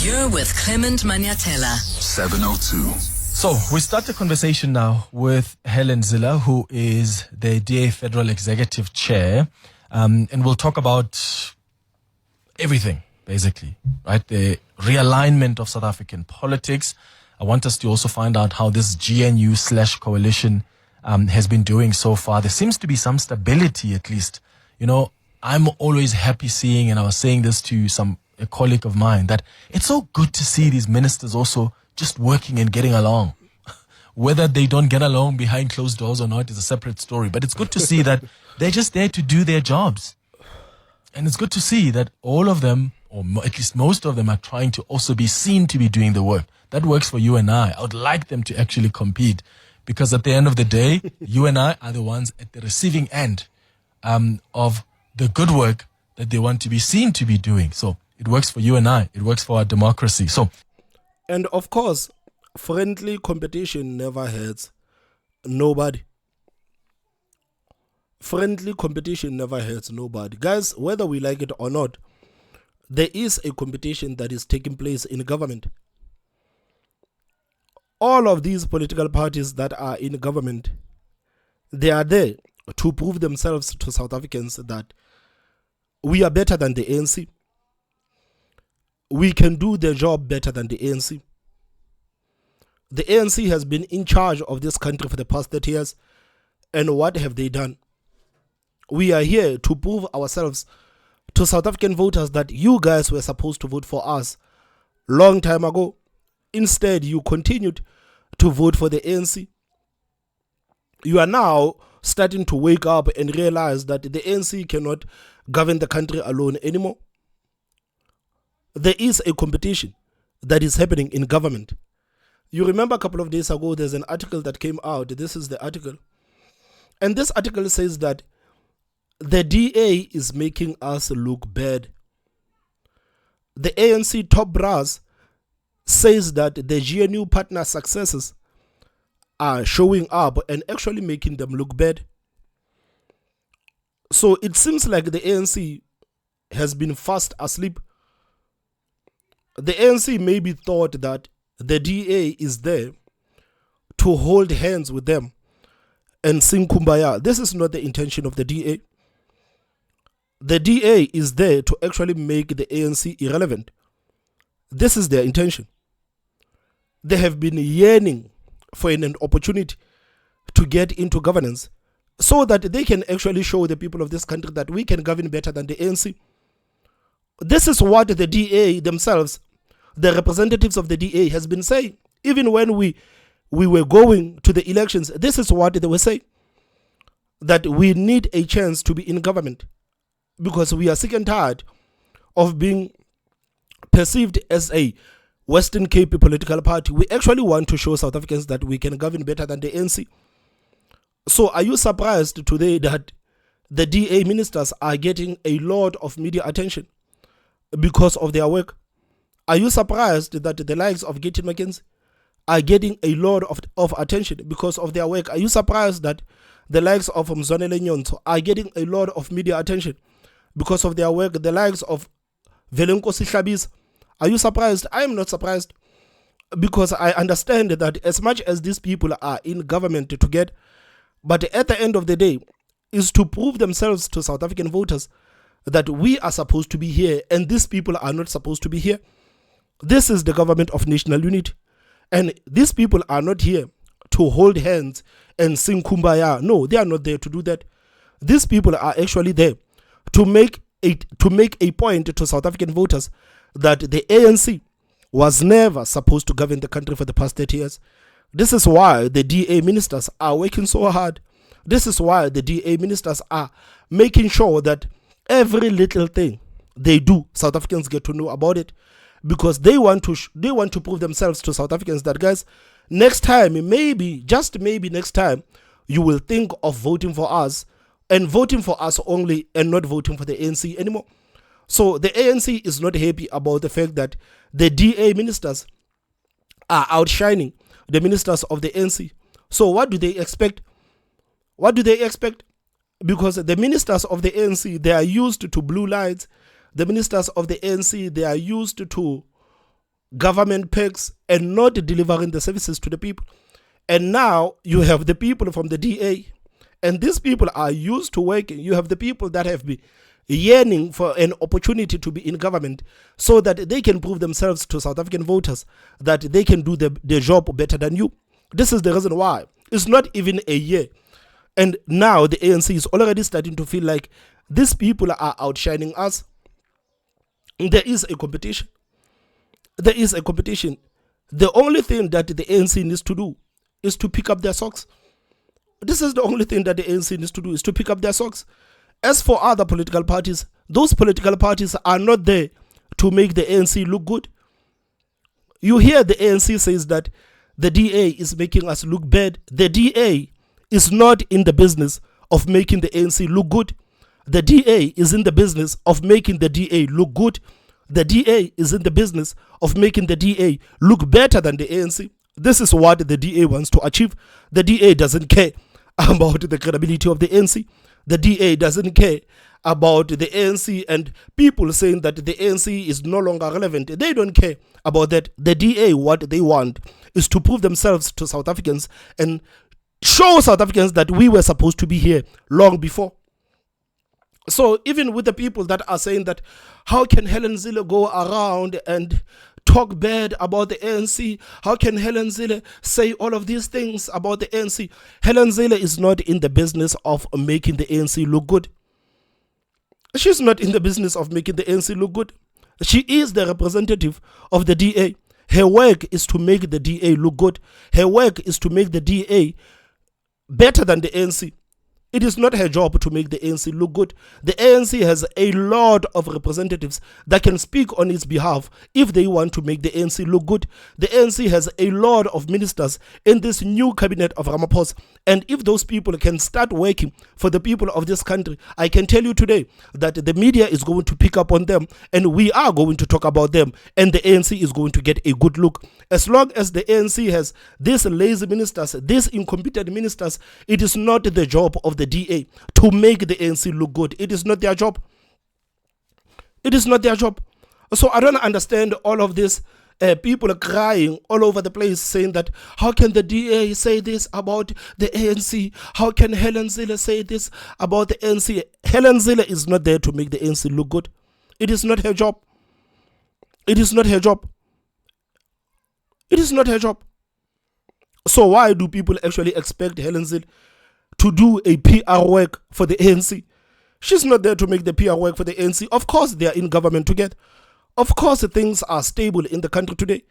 You're with Clement Maniatela. 702. So we start the conversation now with Helen Zille, who is the DA Federal Executive Chair, and we'll talk about everything, basically, right? The realignment of South African politics. I want us to also find out how this GNU/coalition has been doing so far. There seems to be some stability, at least. You know, I'm always happy seeing, and I was saying this to a colleague of mine, that it's so good to see these ministers also just working and getting along. Whether they don't get along behind closed doors or not is a separate story. But it's good to see that they're just there to do their jobs. And it's good to see that all of them, or at least most of them, are trying to also be seen to be doing the work. That works for you and I. I would like them to actually compete, because at the end of the day, you and I are the ones at the receiving end of the good work that they want to be seen to be doing. So it works for you and I. It works for our democracy. So, and of course, friendly competition never hurts nobody. Friendly competition never hurts nobody. Guys, whether we like it or not, there is a competition that is taking place in government. All of these political parties that are in government, they are there to prove themselves to South Africans that we are better than the ANC. We can do the job better than the ANC. The ANC has been in charge of this country for the past 30 years. And what have they done? We are here to prove ourselves to South African voters that you guys were supposed to vote for us long time ago. Instead, you continued to vote for the ANC. You are now starting to wake up and realize that the ANC cannot govern the country alone anymore. There is a competition that is happening in government. You remember a couple of days ago, there's an article that came out. This is the article. And this article says that the DA is making us look bad. The ANC top brass says that the GNU partner successes are showing up and actually making them look bad. So it seems like the ANC has been fast asleep. The ANC maybe thought that the DA is there to hold hands with them and sing Kumbaya. This is not the intention of the DA. The DA is there to actually make the ANC irrelevant. This is their intention. They have been yearning for an opportunity to get into governance so that they can actually show the people of this country that we can govern better than the ANC. This is what the DA themselves, the representatives of the DA, has been saying. Even when we were going to the elections, this is what they were saying. That we need a chance to be in government because we are sick and tired of being perceived as a Western Cape political party. We actually want to show South Africans that we can govern better than the ANC. So are you surprised today that the DA ministers are getting a lot of media attention because of their work? Are you surprised that the likes of Getty McKenzie are getting a lot of attention because of their work? Are you surprised that the likes of Mzwanele Nyonto are getting a lot of media attention because of their work? The likes of Velenkosi Hlabisa, are you surprised? I am not surprised, because I understand that as much as these people are in government to get, but at the end of the day, is to prove themselves to South African voters that we are supposed to be here and these people are not supposed to be here. This is the government of national unity. And these people are not here to hold hands and sing Kumbaya. No, they are not there to do that. These people are actually there to make a point to South African voters that the ANC was never supposed to govern the country for the past 30 years. This is why the DA ministers are working so hard. This is why the DA ministers are making sure that every little thing they do, South Africans get to know about it, because they want to prove themselves to South Africans that, guys, next time, maybe, just maybe next time, you will think of voting for us and voting for us only and not voting for the ANC anymore. So the ANC is not happy about the fact that the DA ministers are outshining the ministers of the ANC. So what do they expect? What do they expect? Because the ministers of the ANC, they are used to blue lights. The ministers of the ANC, they are used to government perks, and not delivering the services to the people. And now you have the people from the DA, and these people are used to working. You have the people that have been yearning for an opportunity to be in government so that they can prove themselves to South African voters that they can do the job better than you. This is the reason why. It's not even a year. And now the ANC is already starting to feel like these people are outshining us. There is a competition. There is a competition. The only thing that the ANC needs to do is to pick up their socks. This is the only thing that the ANC needs to do, is to pick up their socks. As for other political parties, those political parties are not there to make the ANC look good. You hear the ANC says that the DA is making us look bad. The DA is not in the business of making the ANC look good. The DA is in the business of making the DA look good. The DA is in the business of making the DA look better than the ANC. This is what the DA wants to achieve. The DA doesn't care about the credibility of the ANC. The DA doesn't care about the ANC and people saying that the ANC is no longer relevant. They don't care about that. The DA, what they want is to prove themselves to South Africans and show South Africans that we were supposed to be here long before. So even with the people that are saying that, how can Helen Zille go around and talk bad about the ANC? How can Helen Zille say all of these things about the ANC? Helen Zille is not in the business of making the ANC look good. She's not in the business of making the ANC look good. She is the representative of the DA. Her work is to make the DA look good. Her work is to make the DA better than the ANC. It is not her job to make the ANC look good. The ANC has a lot of representatives that can speak on its behalf if they want to make the ANC look good. The ANC has a lot of ministers in this new cabinet of Ramaphosa. And if those people can start working for the people of this country, I can tell you today that the media is going to pick up on them and we are going to talk about them and the ANC is going to get a good look. As long as the ANC has these lazy ministers, these incompetent ministers, it is not the job of the DA to make the ANC look good. It is not their job. It is not their job. So I don't understand all of this people crying all over the place saying that, how can the DA say this about the ANC? How can Helen Zille say this about the ANC? Helen Zille is not there to make the ANC look good. It is not her job. It is not her job. It is not her job. So why do people actually expect Helen Zille to do a PR work for the ANC? She's not there to make the PR work for the ANC. Of course, they are in government together. Of course, things are stable in the country today.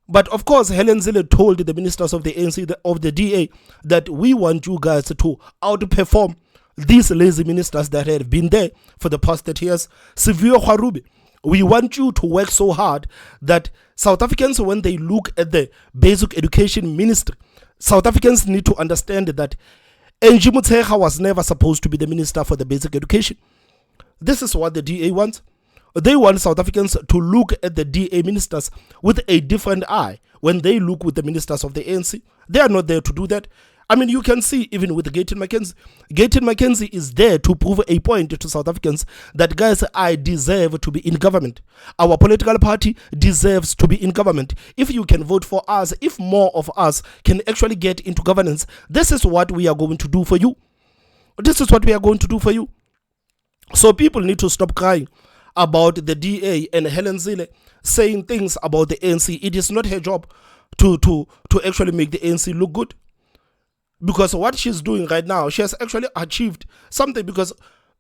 But of course, Helen Zille told the ministers of the ANC, of the DA, that we want you guys to outperform these lazy ministers that have been there for the past 30 years. Sivio Kharube, we want you to work so hard that South Africans, when they look at the basic education ministry, South Africans need to understand that Angie Motshekga was never supposed to be the minister for the basic education. This is what the DA wants. They want South Africans to look at the DA ministers with a different eye when they look with the ministers of the ANC. They are not there to do that. I mean, you can see even with Gayton McKenzie. Gayton McKenzie is there to prove a point to South Africans that, guys, I deserve to be in government. Our political party deserves to be in government. If you can vote for us, if more of us can actually get into governance, this is what we are going to do for you. This is what we are going to do for you. So people need to stop crying about the DA and Helen Zille saying things about the ANC. It is not her job to actually make the ANC look good. Because what she's doing right now, she has actually achieved something. Because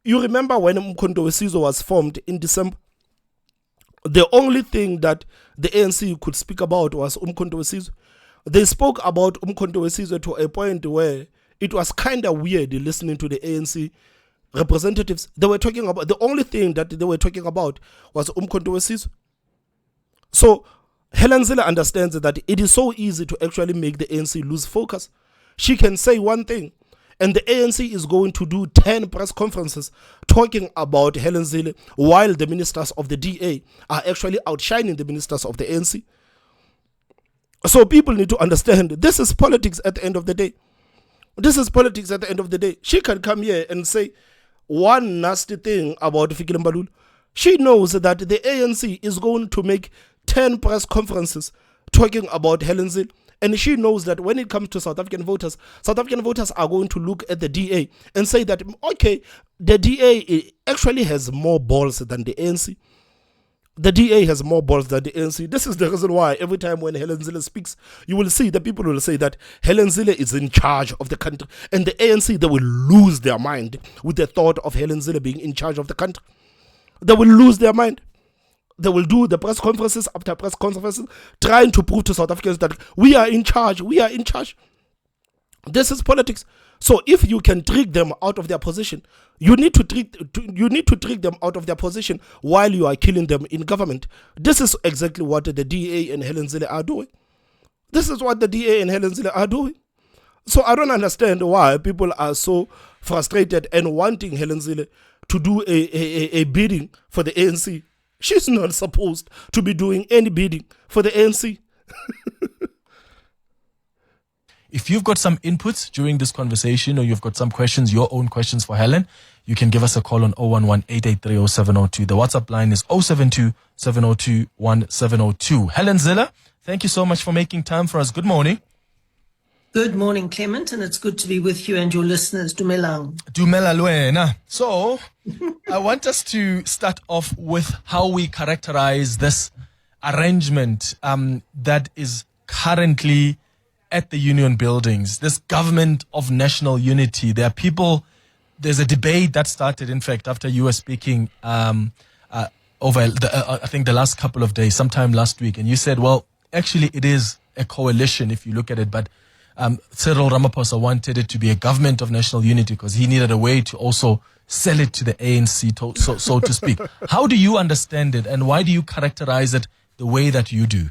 you remember when Umkhonto weSizwe was formed in December, the only thing that the ANC could speak about was Umkhonto weSizwe. They spoke about Umkhonto weSizwe to a point where it was kind of weird listening to the ANC representatives. They were talking about, the only thing that they were talking about was Umkhonto weSizwe. So Helen Zille understands that it is so easy to actually make the ANC lose focus. She can say one thing and the ANC is going to do 10 press conferences talking about Helen Zille while the ministers of the DA are actually outshining the ministers of the ANC. So people need to understand this is politics at the end of the day. This is politics at the end of the day. She can come here and say one nasty thing about Fikile Mbalula. She knows that the ANC is going to make 10 press conferences talking about Helen Zille. And she knows that when it comes to South African voters are going to look at the DA and say that, okay, the DA actually has more balls than the ANC. The DA has more balls than the ANC. This is the reason why every time when Helen Zille speaks, you will see the people will say that Helen Zille is in charge of the country. And the ANC, they will lose their mind with the thought of Helen Zille being in charge of the country. They will lose their mind. They will do the press conferences after press conferences, trying to prove to South Africans that we are in charge. We are in charge. This is politics. So if you can trick them out of their position, you need to trick them out of their position while you are killing them in government. This is exactly what the DA and Helen Zille are doing. This is what the DA and Helen Zille are doing. So I don't understand why people are so frustrated and wanting Helen Zille to do a bidding for the ANC. She's not supposed to be doing any bidding for the ANC. If you've got some inputs during this conversation or you've got some questions, your own questions for Helen, you can give us a call on 011-883-0702. The WhatsApp line is 072-702-1702. Helen Zille, thank you so much for making time for us. Good morning. Good morning, Clement, and it's good to be with you and your listeners. Dumelang. Dumela Luena. So, I want us to start off with how we characterize this arrangement that is currently at the union buildings, this government of national unity. There are people, there's a debate that started, in fact, after you were speaking over, I think, the last couple of days, sometime last week. And you said, well, actually, it is a coalition if you look at it. But Cyril Ramaphosa wanted it to be a government of national unity because he needed a way to also sell it to the ANC, so to speak. How do you understand it, and why do you characterize it the way that you do?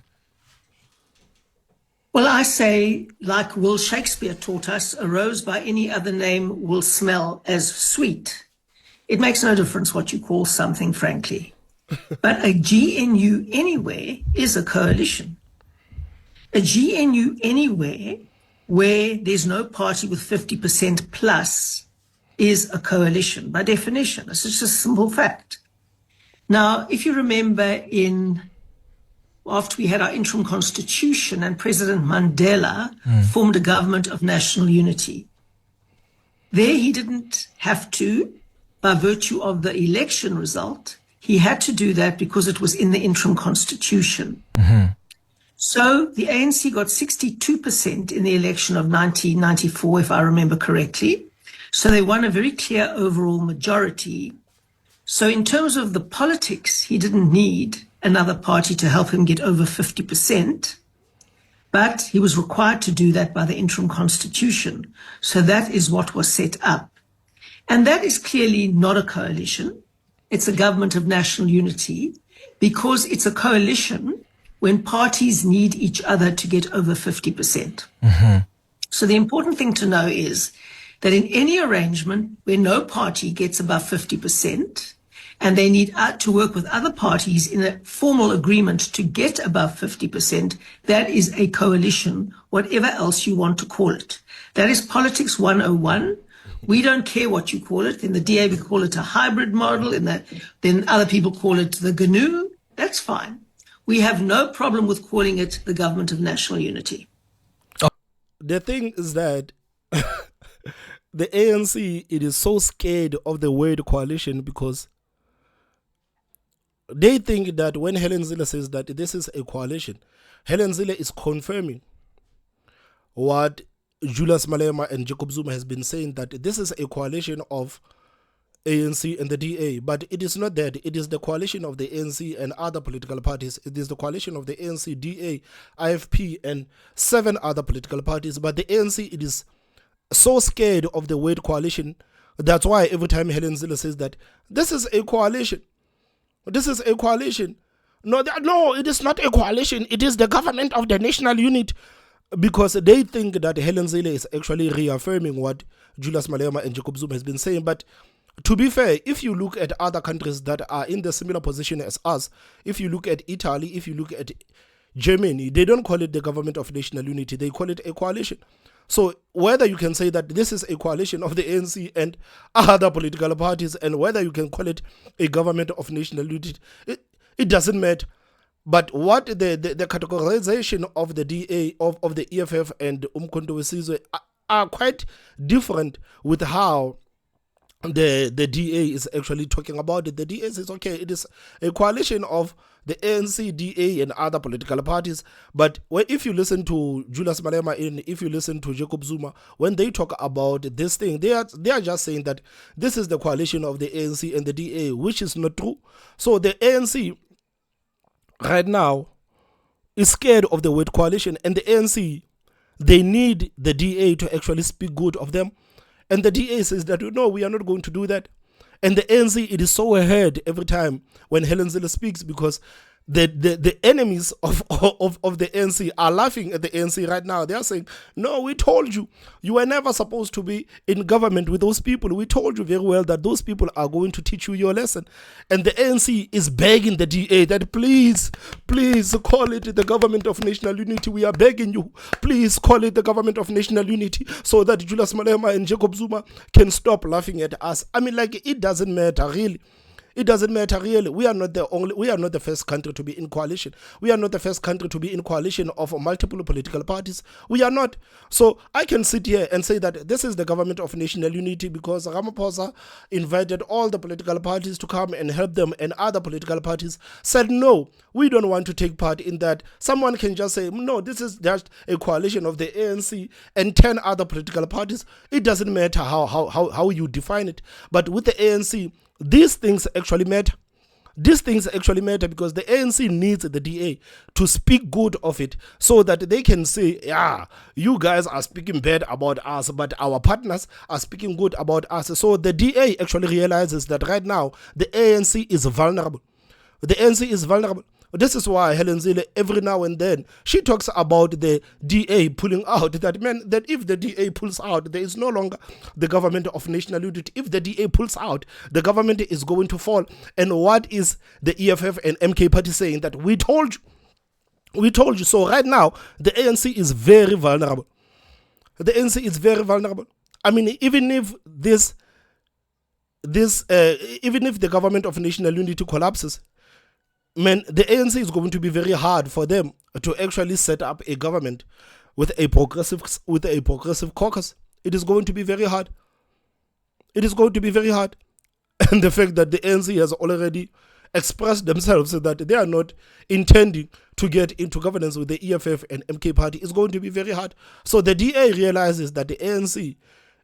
Well, I say, like Will Shakespeare taught us, a rose by any other name will smell as sweet. It makes no difference what you call something, frankly. But a GNU anywhere is a coalition. A GNU anywhere where there's no party with 50% plus is a coalition by definition. It's just a simple fact. Now, if you remember after we had our interim constitution and President Mandela formed a government of national unity. There he didn't have to, by virtue of the election result, he had to do that because it was in the interim constitution. Mm-hmm. So the ANC got 62% in the election of 1994, if I remember correctly. So they won a very clear overall majority. So in terms of the politics, he didn't need another party to help him get over 50%, but he was required to do that by the interim constitution. So that is what was set up. And that is clearly not a coalition. It's a government of national unity because it's a coalition when parties need each other to get over 50%. Mm-hmm. So the important thing to know is that in any arrangement where no party gets above 50%, and they need to work with other parties in a formal agreement to get above 50%, that is a coalition, whatever else you want to call it. That is politics 101. We don't care what you call it. In the DA, we call it a hybrid model. Then other people call it the GNU. That's fine. We have no problem with calling it the government of national unity. The thing is that the ANC, it is so scared of the word coalition because they think that when Helen Zille says that this is a coalition, Helen Zille is confirming what Julius Malema and Jacob Zuma has been saying, that this is a coalition of ANC and the DA. But it is not that. It is the coalition of the ANC and other political parties. It is the coalition of the ANC, DA, IFP, and 7 other political parties. But the ANC, it is so scared of the word coalition. That's why every time Helen Zille says that this is a coalition, this is a coalition. No, it is not a coalition. It is the government of the national unit. Because they think that Helen Zille is actually reaffirming what Julius Malema and Jacob Zuma has been saying. But to be fair, if you look at other countries that are in the similar position as us, if you look at Italy, if you look at Germany, they don't call it the government of national unity. They call it a coalition. So whether you can say that this is a coalition of the ANC and other political parties, and whether you can call it a government of national unity, it doesn't matter. But what the categorization of the DA, of the EFF and Umkhonto weSizwe are quite different with how the DA is actually talking about it. The DA says, okay, it is a coalition of the ANC, DA, and other political parties. But if you listen to Julius Malema and if you listen to Jacob Zuma, when they talk about this thing, they are just saying that this is the coalition of the ANC and the DA, which is not true. So the ANC right now is scared of the word coalition, and the ANC, they need the DA to actually speak good of them. And the DA says that, no, we are not going to do that. And the ANC, it is so hurt every time when Helen Zille speaks, because the enemies of the ANC are laughing at the ANC right now. They are saying, no, we told you, you were never supposed to be in government with those people. We told you very well that those people are going to teach you your lesson. And the ANC is begging the DA that please call it the government of national unity. We are begging you, please call it the government of national unity, so that Julius Malema and Jacob Zuma can stop laughing at us. I mean, like, it doesn't matter really. It doesn't matter really. We are not the first country to be in coalition. We are not the first country to be in coalition of multiple political parties. We are not. So I can sit here and say that this is the government of national unity because Ramaphosa invited all the political parties to come and help them, and other political parties said, no, we don't want to take part in that. Someone can just say, no, this is just a coalition of the ANC and 10 other political parties. It doesn't matter how you define it. But with the ANC, these things actually matter. These things actually matter because the ANC needs the DA to speak good of it, so that they can say, yeah, you guys are speaking bad about us, but our partners are speaking good about us. So the DA actually realizes that right now the ANC is vulnerable. The ANC is vulnerable. This is why Helen Zille, every now and then, she talks about the DA pulling out. That if the DA pulls out, there is no longer the government of national unity. If the DA pulls out, the government is going to fall. And what is the EFF and MK party saying? That we told you. We told you. So right now, the ANC is very vulnerable. The ANC is very vulnerable. I mean, even if even if the government of national unity collapses, man, the ANC is going to be very hard for them to actually set up a government with a progressive caucus. It is going to be very hard. It is going to be very hard. And the fact that the ANC has already expressed themselves that they are not intending to get into governance with the EFF and MK party is going to be very hard. So the DA realizes that the ANC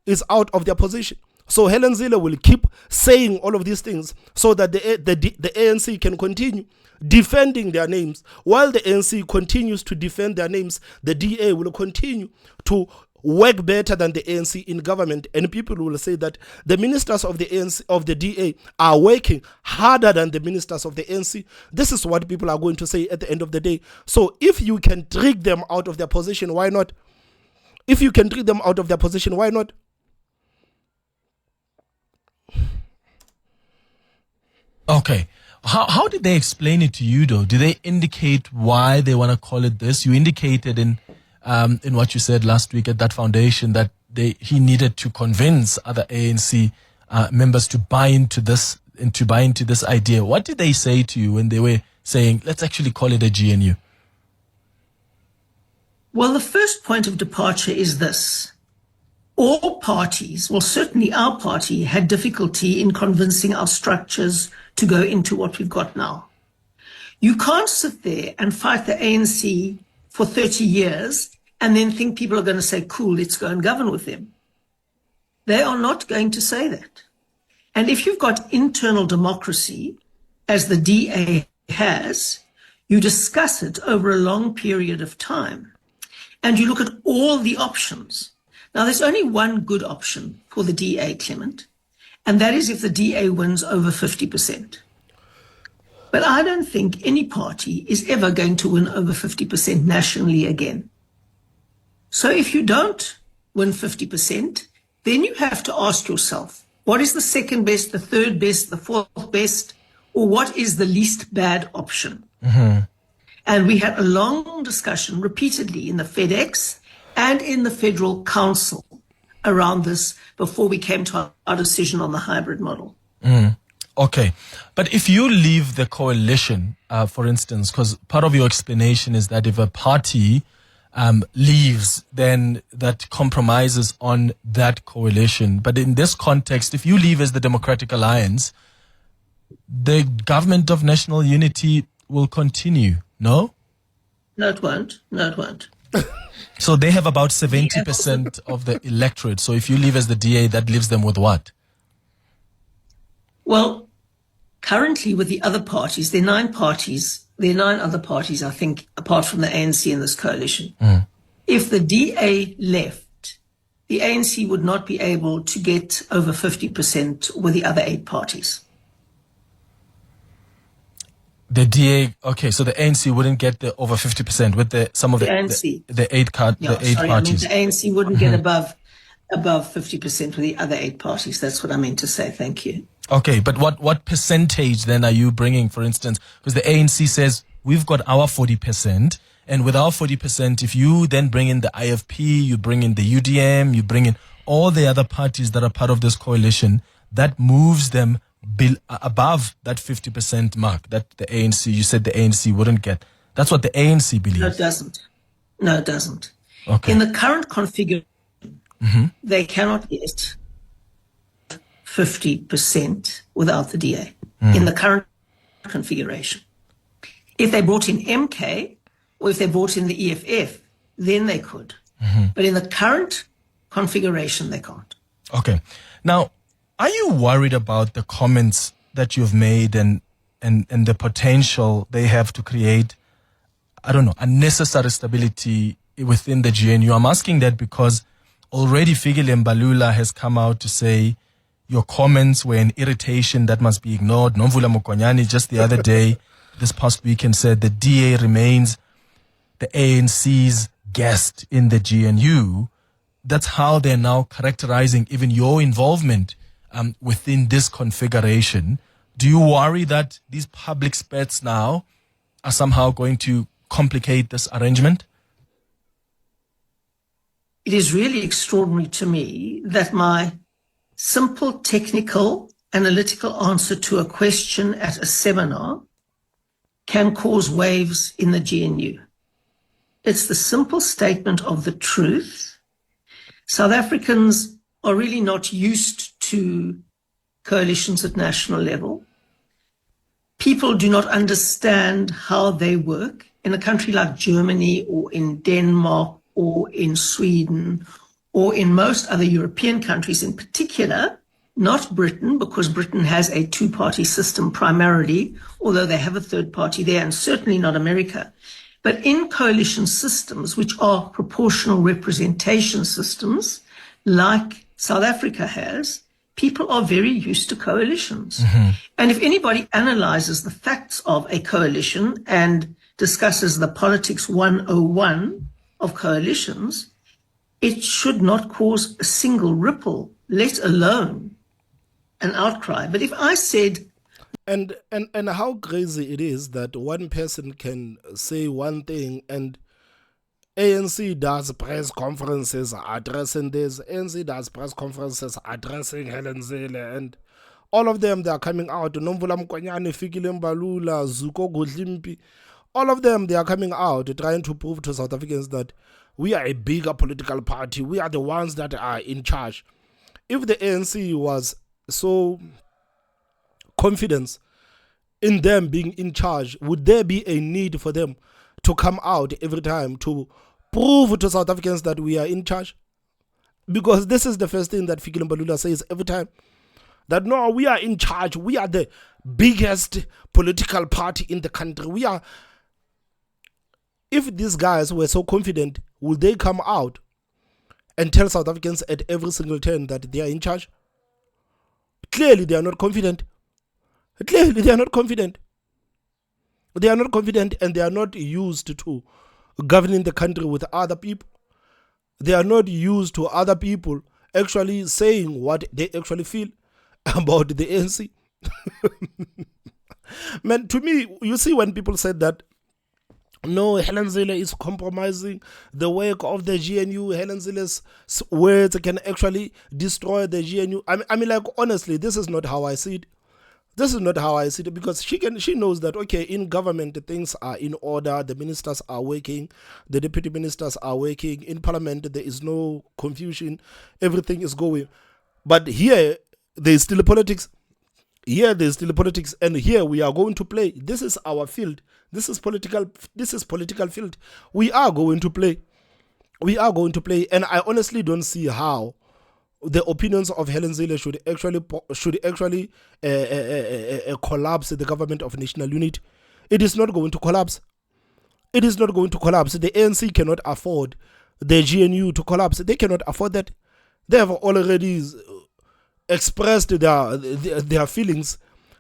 is out of their position. So Helen Zille will keep saying all of these things so that the ANC can continue defending their names. While the ANC continues to defend their names, the DA will continue to work better than the ANC in government, and people will say that the ministers of the ANC, of the DA, are working harder than the ministers of the ANC. This is what people are going to say at the end of the day. So if you can trick them out of their position, why not? If you can trick them out of their position, why not? Okay. How did they explain it to you, though? Do they indicate why they want to call it this? You indicated in what you said last week at that foundation that he needed to convince other ANC members to buy into this and to buy into this idea. What did they say to you when they were saying, let's actually call it a GNU? Well, the first point of departure is this. All parties, well, certainly our party, had difficulty in convincing our structures to go into what we've got now. You can't sit there and fight the ANC for 30 years and then think people are going to say, cool, let's go and govern with them. They are not going to say that. And if you've got internal democracy, as the DA has, you discuss it over a long period of time and you look at all the options. Now, there's only one good option for the DA, Clement, and that is if the DA wins over 50%. But I don't think any party is ever going to win over 50% nationally again. So if you don't win 50%, then you have to ask yourself, what is the second best, the third best, the fourth best, or what is the least bad option? Mm-hmm. And we had a long discussion repeatedly in the FedEx and in the Federal Council around this before we came to our decision on the hybrid model. Mm. Okay. But if you leave the coalition, for instance, because part of your explanation is that if a party leaves, then that compromises on that coalition. But in this context, if you leave as the Democratic Alliance, the government of national unity will continue, no? No, it won't. No, it won't. So they have about 70% of the electorate. So if you leave as the DA, that leaves them with what? Well, currently with the other parties, there are 9 parties. There are 9 other parties, I think, apart from the ANC in this coalition. If the DA left, the ANC would not be able to get over 50% with the other 8 parties. The DA, okay, so the ANC wouldn't get the over 50% with some of The ANC. the eight parties. The ANC wouldn't get above 50% with the other 8 parties. That's what I meant to say. Thank you. Okay, but what percentage then are you bringing, for instance? Because the ANC says we've got our 40%, and with our 40%, if you then bring in the IFP, you bring in the UDM, you bring in all the other parties that are part of this coalition, that moves them above that 50% mark that the ANC, you said the ANC wouldn't get. That's what the ANC believes. No, it doesn't. No, it doesn't. Okay. In the current configuration, they cannot get 50% without the DA. In the current configuration. If they brought in MK, or if they brought in the EFF, then they could. But in the current configuration, they can't. Okay. Now, are you worried about the comments that you've made and the potential they have to create, I don't know, unnecessary stability within the GNU? I'm asking that because already Fikile Mbalula has come out to say your comments were an irritation that must be ignored. Nomvula Mokonyane just the other day, this past weekend, said the DA remains the ANC's guest in the GNU. That's how they're now characterizing even your involvement within this configuration. Do you worry that these public spats now are somehow going to complicate this arrangement? It is really extraordinary to me that my simple technical analytical answer to a question at a seminar can cause waves in the GNU. It's the simple statement of the truth. South Africans are really not used to coalitions at national level. People do not understand how they work. In a country like Germany or in Denmark or in Sweden or in most other European countries in particular, not Britain, because Britain has a 2-party system primarily, although they have a third party there, and certainly not America. But in coalition systems, which are proportional representation systems, like South Africa has, people are very used to coalitions. And if anybody analyzes the facts of a coalition and discusses the politics 101 of coalitions, it should not cause a single ripple, let alone an outcry. But if I said... And how crazy it is that one person can say one thing and ANC does press conferences addressing this, ANC does press conferences addressing Helen Zille, and all of them, they are coming out. Nomvula Mokonyane, Fikile Mbalula, Zuko Godlimpi, all of them, they are coming out trying to prove to South Africans that we are a bigger political party. We are the ones that are in charge. If the ANC was so confident in them being in charge, would there be a need for them to come out every time to prove to South Africans that we are in charge? Because this is the first thing that Fikile Mbalula says every time, that no, we are in charge. We are the biggest political party in the country. We are. If these guys were so confident, would they come out and tell South Africans at every single turn that they are in charge? Clearly, they are not confident. Clearly, they are not confident. They are not confident, and they are not used to governing the country with other people. They are not used to other people actually saying what they actually feel about the ANC. Man, to me, you see, when people said that, no, Helen Zille is compromising the work of the GNU, Helen Zille's words can actually destroy the GNU. I mean, like, honestly, this is not how I see it. This is not how I see it, because she knows that, okay, in government things are in order, the ministers are working, the deputy ministers are working, in parliament there is no confusion, everything is going. But here there is still politics. Here there is still politics, and here we are going to play. This is our field. This is political field. We are going to play. And I honestly don't see how the opinions of Helen Zille should actually collapse the government of national unity. It is not going to collapse. The ANC cannot afford the GNU to collapse. They cannot afford that. They have already expressed their feelings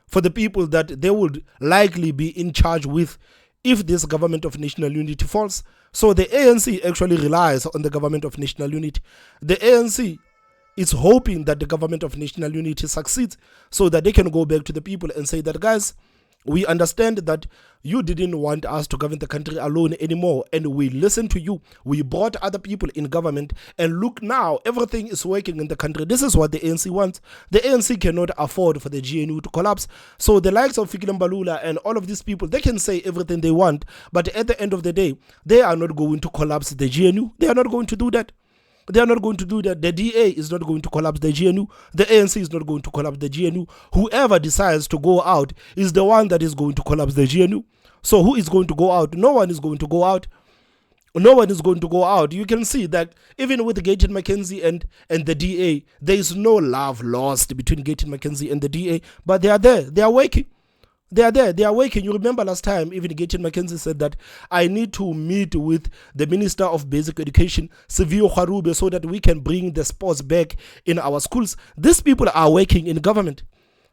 for the people that they would likely be in charge with if this government of national unity falls. So the ANC actually relies on the government of national unity. The ANC is hoping that the government of national unity succeeds so that they can go back to the people and say that, guys, we understand that you didn't want us to govern the country alone anymore, and we listened to you. We brought other people in government, and look now, everything is working in the country. This is what the ANC wants. The ANC cannot afford for the GNU to collapse. So the likes of Fikile Mbalula and all of these people, they can say everything they want, but at the end of the day, they are not going to collapse the GNU. They are not going to do that. They are not going to do that. The DA is not going to collapse the GNU. The ANC is not going to collapse the GNU. Whoever decides to go out is the one that is going to collapse the GNU. So who is going to go out? No one is going to go out. No one is going to go out. You can see that even with Gayton McKenzie and the DA, there is no love lost between Gayton McKenzie and the DA. But they are there. They are working. They are there. They are working. You remember last time, even Gayton McKenzie said that I need to meet with the Minister of Basic Education, Sevio Kharube, so that we can bring the sports back in our schools. These people are working in government.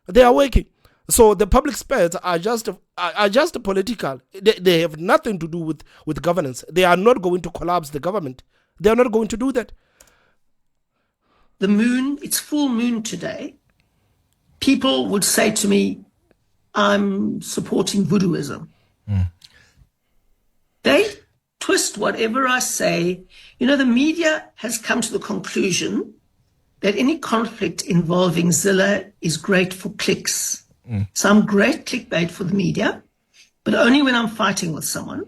They are working. So the public spats are just political. They have nothing to do with governance. They are not going to collapse the government. They are not going to do that. The moon, it's full moon today. People would say to me, I'm supporting voodooism. They twist whatever I say. You know, the media has come to the conclusion that any conflict involving Zille is great for clicks. So I'm great clickbait for the media, but only when I'm fighting with someone.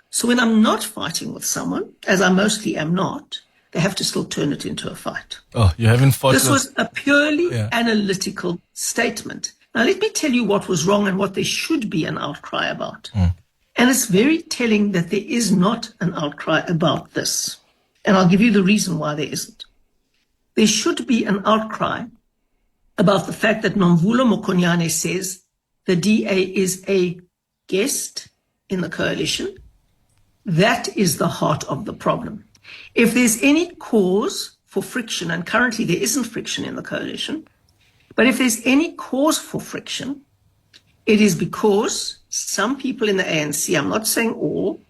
So when I'm not fighting with someone, as I mostly am not, they have to still turn it into a fight. Oh, you haven't fought. This was a purely analytical statement. Now, let me tell you what was wrong and what there should be an outcry about. And it's very telling that there is not an outcry about this. And I'll give you the reason why there isn't. There should be an outcry about the fact that Nomvulo Mokonyane says the DA is a guest in the coalition. That is the heart of the problem. If there's any cause for friction, and currently there isn't friction in the coalition, but if there's any cause for friction, it is because some people in the ANC, I'm not saying all,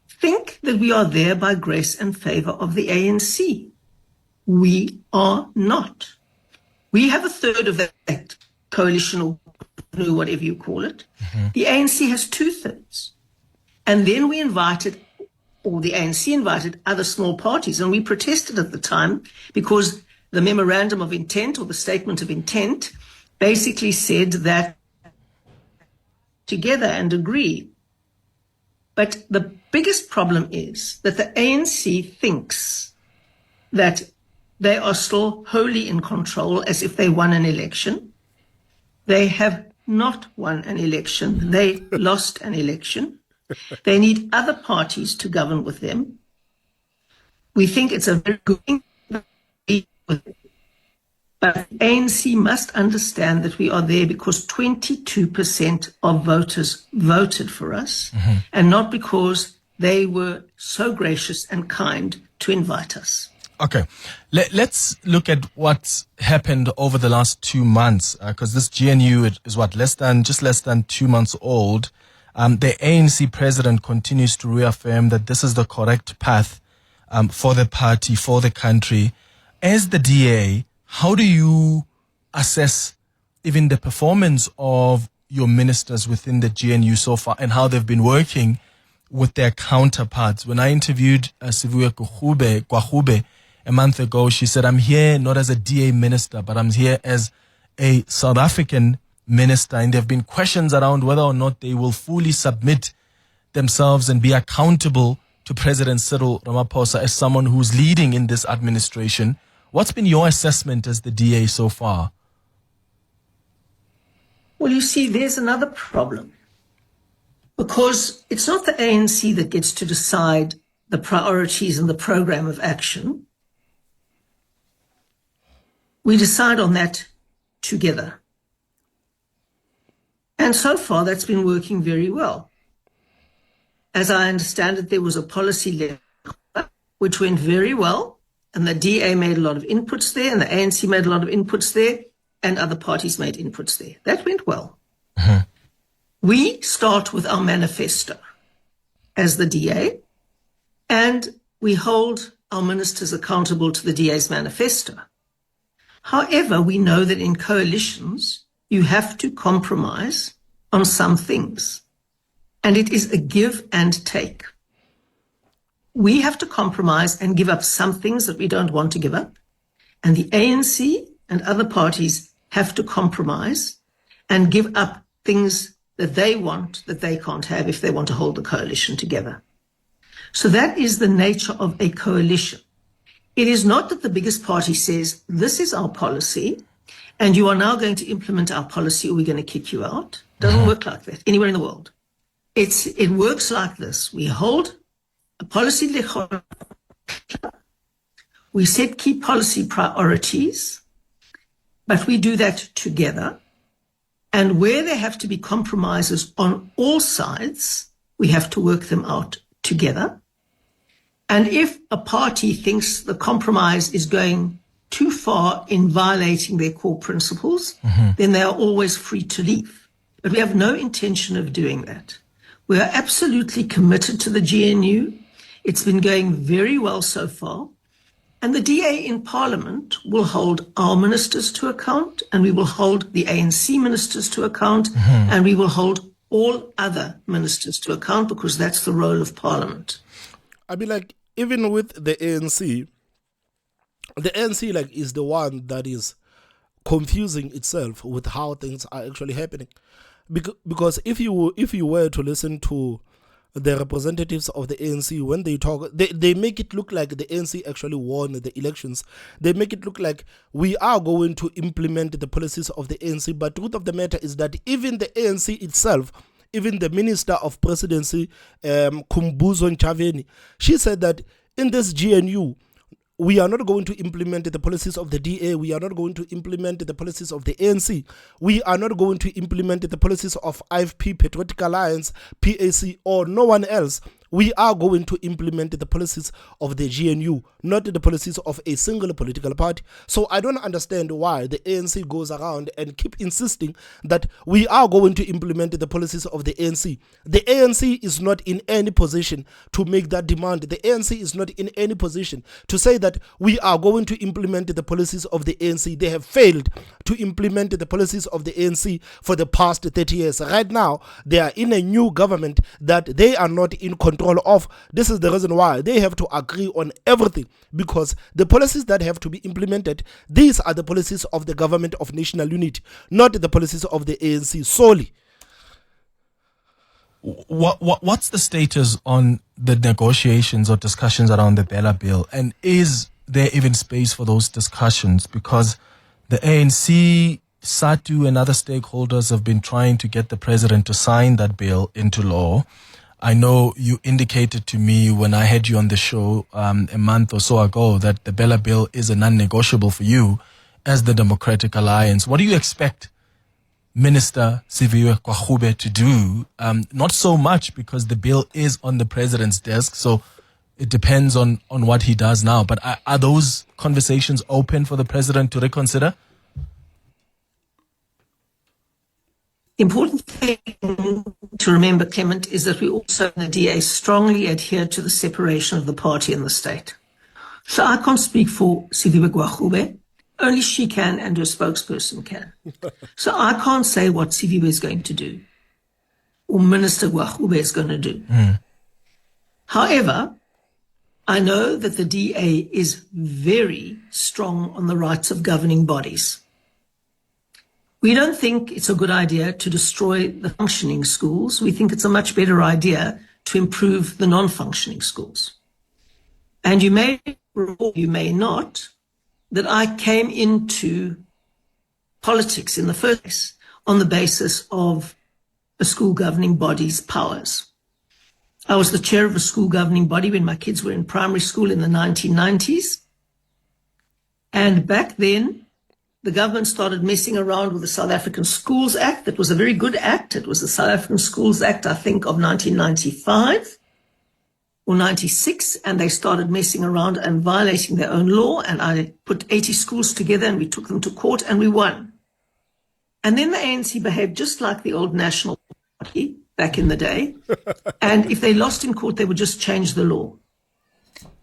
think that we are there by grace and favor of the ANC. We are not. We have a third of that coalition, or whatever you call it. The ANC has 2/3. And then we invited, or the ANC invited, other small parties, and we protested at the time because the memorandum of intent, or the statement of intent, basically said that together and agree. But the biggest problem is that the ANC thinks that they are still wholly in control, as if they won an election. They have not won an election. They lost an election. They need other parties to govern with them. We think it's a very good thing. But ANC must understand that we are there because 22% of voters voted for us, and not because they were so gracious and kind to invite us. Okay, let's look at what's happened over the last 2 months, because this GNU is less than 2 months old. The ANC president continues to reaffirm that this is the correct path for the party, for the country. As the DA, how do you assess even the performance of your ministers within the GNU so far, and how they've been working with their counterparts? When I interviewed Sivuya Kwahube a month ago, she said, I'm here not as a DA minister, but I'm here as a South African minister, and there have been questions around whether or not they will fully submit themselves and be accountable to President Cyril Ramaphosa as someone who's leading in this administration. What's been your assessment as the DA so far? Well, you see, there's another problem. Because it's not the ANC that gets to decide the priorities and the program of action. We decide on that together. And so far, that's been working very well. As I understand it, there was a policy letter which went very well, and the DA made a lot of inputs there, and the ANC made a lot of inputs there, and other parties made inputs there. That went well. Uh-huh. We start with our manifesto as the DA, and we hold our ministers accountable to the DA's manifesto. However, we know that in coalitions, you have to compromise on some things, and it is a give and take. We have to compromise and give up some things that we don't want to give up, and the ANC and other parties have to compromise and give up things that they want that they can't have if they want to hold the coalition together. So that is the nature of a coalition. It is not that the biggest party says, this is our policy, and you are now going to implement our policy or we're going to kick you out. It doesn't work like that anywhere in the world. It works like this. We hold a policy, we set key policy priorities, but we do that together. And where there have to be compromises on all sides, we have to work them out together. And if a party thinks the compromise is going too far in violating their core principles, then they are always free to leave. But we have no intention of doing that. We are absolutely committed to the GNU. It's been going very well so far. And the DA in Parliament will hold our ministers to account, and we will hold the ANC ministers to account, and we will hold all other ministers to account, because that's the role of Parliament. I mean, like, even with the ANC like is the one that is confusing itself with how things are actually happening. Because if you were to listen to the representatives of the ANC, when they talk, they make it look like the ANC actually won the elections. They make it look like we are going to implement the policies of the ANC. But the truth of the matter is that even the ANC itself, even the Minister of Presidency, Khumbuzo Ntshavheni, she said that in this GNU, we are not going to implement the policies of the DA. We are not going to implement the policies of the ANC. We are not going to implement the policies of IFP, Patriotic Alliance, PAC, or no one else. We are going to implement the policies of the GNU, not the policies of a single political party. So I don't understand why the ANC goes around and keep insisting that we are going to implement the policies of the ANC. The ANC is not in any position to make that demand. The ANC is not in any position to say that we are going to implement the policies of the ANC. They have failed to implement the policies of the ANC for the past 30 years. Right now, they are in a new government that they are not in control of. This is the reason why they have to agree on everything, because the policies that have to be implemented, these are the policies of the government of national unity, not the policies of the ANC solely. What's the status on the negotiations or discussions around the BELA Bill, and is there even space for those discussions? Because the ANC, SATU, and other stakeholders have been trying to get the president to sign that bill into law. I know you indicated to me when I had you on the show a month or so ago that the BELA Bill is a non-negotiable for you as the Democratic Alliance. What do you expect Minister Siviwe Gwagube to do? Not so much because the bill is on the president's desk, so it depends on what he does now. But are those conversations open for the president to reconsider? The important thing to remember, Clement, is that we also in the DA strongly adhere to the separation of the party and the state. So I can't speak for Siviwe Gwagube. Only she can, and her spokesperson can. So I can't say what Siviwe is going to do or Minister Gwagube is going to do. However, I know that the DA is very strong on the rights of governing bodies. We don't think it's a good idea to destroy the functioning schools. We think it's a much better idea to improve the non-functioning schools. And you may recall, you may not, that I came into politics in the first place on the basis of a school governing body's powers. I was the chair of a school governing body when my kids were in primary school in the 1990s. And back then, the government started messing around with the South African Schools Act. That was a very good act. It was the South African Schools Act, I think, of 1995 or 96. And they started messing around and violating their own law. And I put 80 schools together and we took them to court and we won. And then the ANC behaved just like the old National Party back in the day. And if they lost in court, they would just change the law.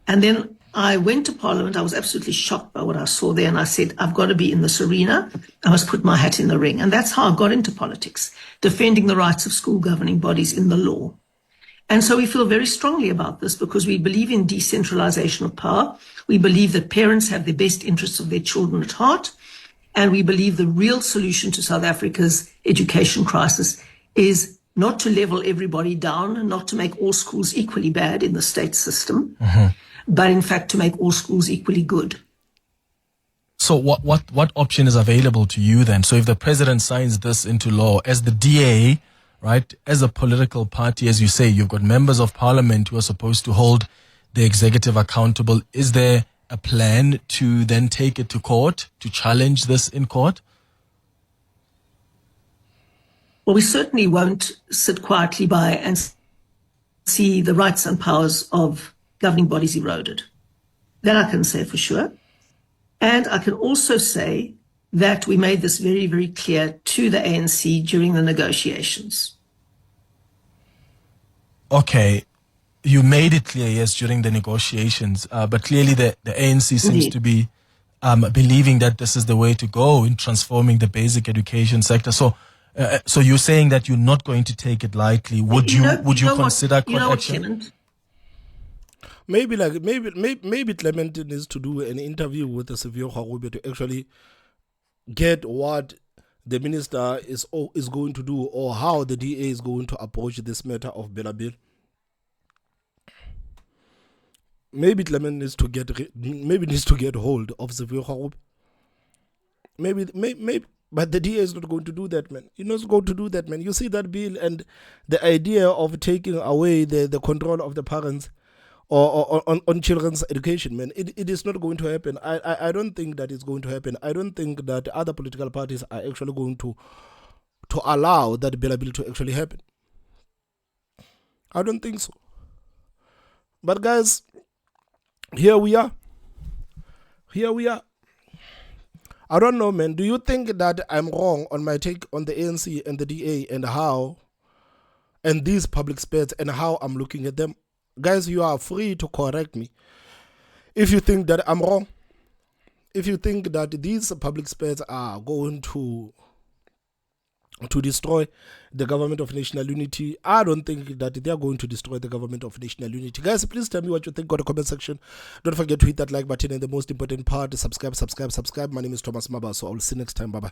And then I went to Parliament. I was absolutely shocked by what I saw there. And I said, I've got to be in this arena. I must put my hat in the ring. And that's how I got into politics, defending the rights of school governing bodies in the law. And so we feel very strongly about this because we believe in decentralization of power. We believe that parents have the best interests of their children at heart. And we believe the real solution to South Africa's education crisis is not to level everybody down, not to make all schools equally bad in the state system, but in fact to make all schools equally good. So what option is available to you then? So if the president signs this into law, as the DA, right, as a political party, as you say, you've got members of parliament who are supposed to hold the executive accountable. Is there a plan to then take it to court, to challenge this in court? Well, we certainly won't sit quietly by and see the rights and powers of governing bodies eroded. That I can say for sure. And I can also say that we made this very, very clear to the ANC during the negotiations. Okay. You made it clear, yes, during the negotiations, but clearly the ANC seems to be believing that this is the way to go in transforming the basic education sector. So you're saying that you're not going to take it lightly. Would you consider court action? Maybe Clement needs to do an interview with the Severe Harube to actually get what the minister is going to do or how the DA is going to approach this matter of BELA Bill. Maybe Clement needs to get hold of Severe Harube. Maybe, but the DA is not going to do that, man. He's not going to do that, man. You see that bill and the idea of taking away the control of the parents or on children's education, man. It is not going to happen. I don't think that it's going to happen. I don't think that other political parties are actually going to allow that BELA Bill to actually happen. I don't think so. But guys, here we are. I don't know, man. Do you think that I'm wrong on my take on the ANC and the DA and these public spats and how I'm looking at them? Guys, you are free to correct me if you think that I'm wrong. If you think that these public spats are going to destroy the government of national unity, I don't think that they are going to destroy the government of national unity. Guys, please tell me what you think on the comment section. Don't forget to hit that like button, and the most important part, subscribe. My name is Thomas Maba, so I'll see you next time. Bye bye.